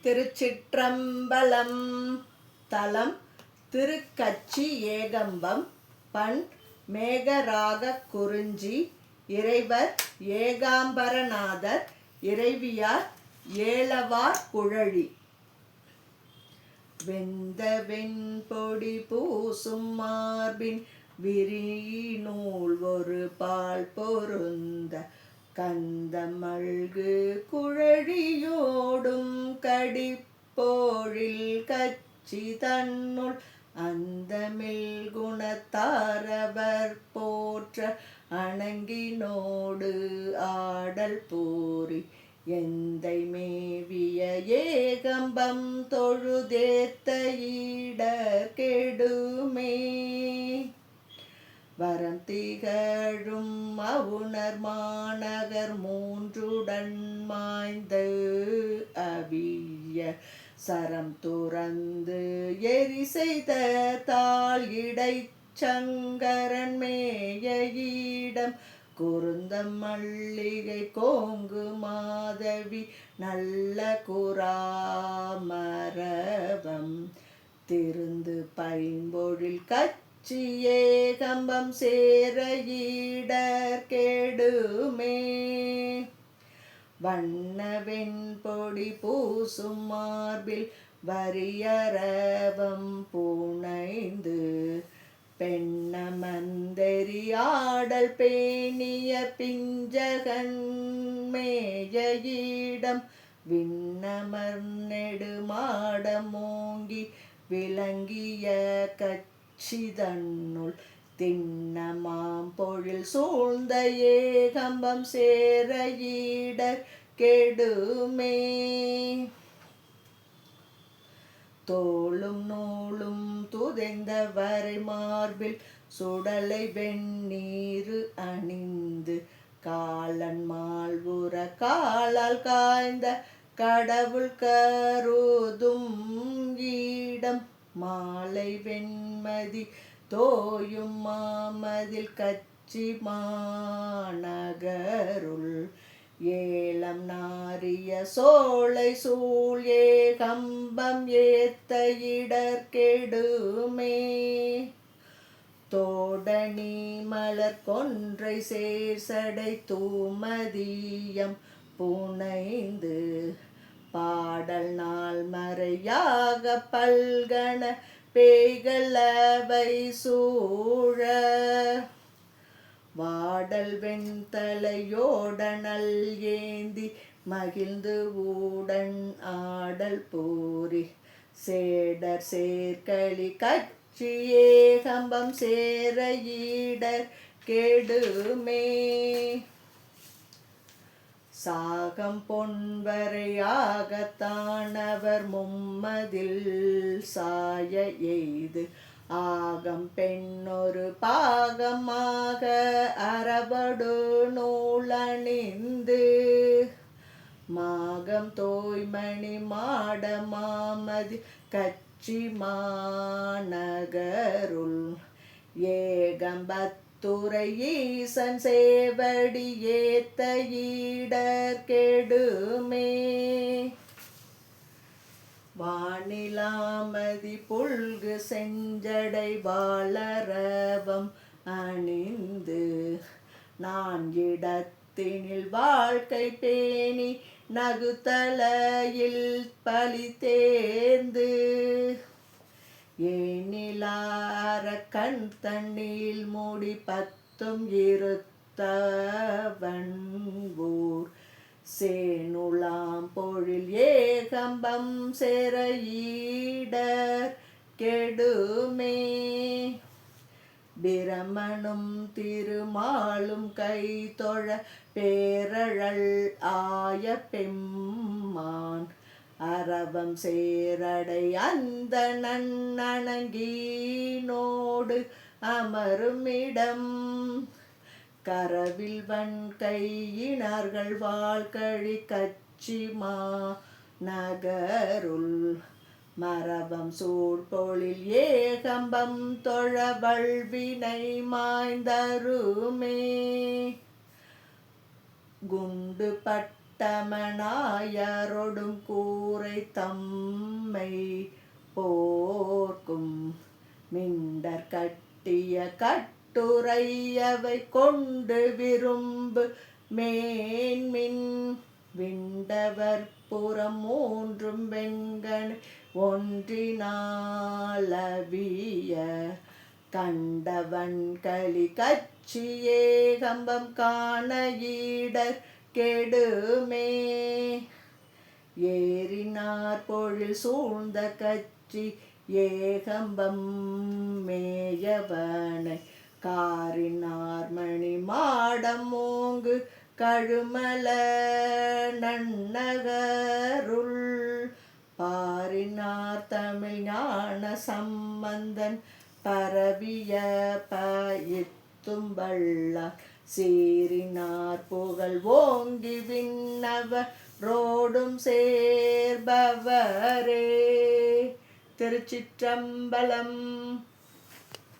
திருச்சிற்றம்பலம். தலம் திருக்கச்சி ஏகம்பம். பண் மேகராகக் குறிஞ்சி. இறைவர் ஏகாம்பரநாதர். இறைவியார் ஏலவார் குழலி. வெந்த வெண்பொடி பூசும் மார்பின் விரிநூல் ஒரு பால் பொருந்த கந்தமல்கு குழலியோடும் கடிப்போழில் கச்சி தன்னுள் அந்தமில் குணத்தாரவர் போற்ற அணங்கினோடு ஆடல் பூரி எந்தை மேவிய ஏகம்பம் தொழுதேத்த ஈடர் கெடுமே. வரம் திகழும் அவுணர் மாநகர் மூன்றுடன் மாய்ந்து அவிய சரம் துறந்து எரி செய்த தாள் இடைச்சங்கரன் மேய ஈடம் குருந்தம் மல்லிகை கோங்கு மாதவி நல்ல குராமரவம் திருந்து பைம்பொழில் கச்சி ஏகம்பம் சேர ஈடர் கெடுமே. வண்ண வெண்பொடி பூசும் மார்பில் வரியரவம் பூணைந்து பெண்ணமந்தெறி ஆடல் பேணிய பிஞ்சகன் மேய ஈடம் விண்ணமர் நெடுமாடம் ஓங்கி விளங்கிய கச்சி தன்னுள் திண்ணமாம் பொழில் சூழ்ந்த ஏகம்பம் சேர ஈடர் கெடுமே. தோளும் நூலும் துதைந்த வரை மார்பில் சுடலை வெண்ணீரு அணிந்து காலன் மால்புற காலால் காய்ந்த கடவுள் கருதும் ஈடம் மாலை வெண்மதி தோயும் மாமதில் கச்சி மாநகருள் ஏலம் நாரிய சோலை சூழ் ஏகம்பம் ஏத்த இடர் கெடுமே. தோடணி மலர் கொன்றை சேர்சடை தூமதியம் புனைந்து பாடல் நாள் மறையாக பல்கண பேய்கள் அவை சூழ வாடல் வெண்தலையோடனல் ஏந்தி மகிழ்ந்து ஊடன் ஆடல் பூரி சேடர் சேர்களி கச்சி ஏகம்பம் சேர ஈடர் கெடுமே. சாகம் பொன்வரையாகத்தானவர் மும்மதில் சாய எய்து ஆகம் பெண்ணொரு பாகமாக அரபடு நூலணிந்து மாகம் தோய்மணி மாட மாமதி கச்சி மாநகருள் ஏகம்பத்துரை ஈசன் சேவடி ஏத்த ஈடர் கெடுமே. வானிலாமதி புல்கு செஞ்சடை வாளரவம் அணிந்து நான் இடத்தினில் வாழ்க்கை பேணி நகுத்தலையில் பலி தேர்ந்து ஏனிலார கண் தண்ணில் மூடி பத்தும் இருத்தவன் ஊர் சேனுலாம் பொழில் ஏகம்பம் சேர ஈடர் கெடுமே. பிரமனும் திருமாலும் கை தொழ பேரழல் ஆய பெம்மான் அரவம் சேரடை அந்த நன்னணங்கீனோடு அமருமிடம் கரவில் வன் கையினர்கள் வாழ்கழி கச்சி மாநகருள் மரபம் சூழ்பொழில் ஏகம்பம் தொழ வல்வினை மாய்ந்தருமே. குண்டு பட்ட கட்டமனாயரொடும் கூரை தம்மை போர்க்கும் மிண்டர் கட்டிய கட்டுரையவை கொண்டு விரும்பு மேன்மின் விண்டவர் புறம் மூன்றும் வெண்கண் ஒன்றினாலவிய கண்டவன் களி கச்சி ஏகம்பம் காண ஈடர் கெடுமே ஏறினார் பொழில் சூழ்ந்த கச்சி ஏகம்பம் மேயவனை காரினார் மணி மாடம் மூங்கு கழுமல நன்னகருள் பாரினார் தமிழ் ஞான சம்பந்தன் பரவிய பயித்தும்பள்ளார் சீரினார் புகழ் ஓங்கி விண்ணவரோடும் சேர்பவரே. திருச்சிற்றம்பலம்.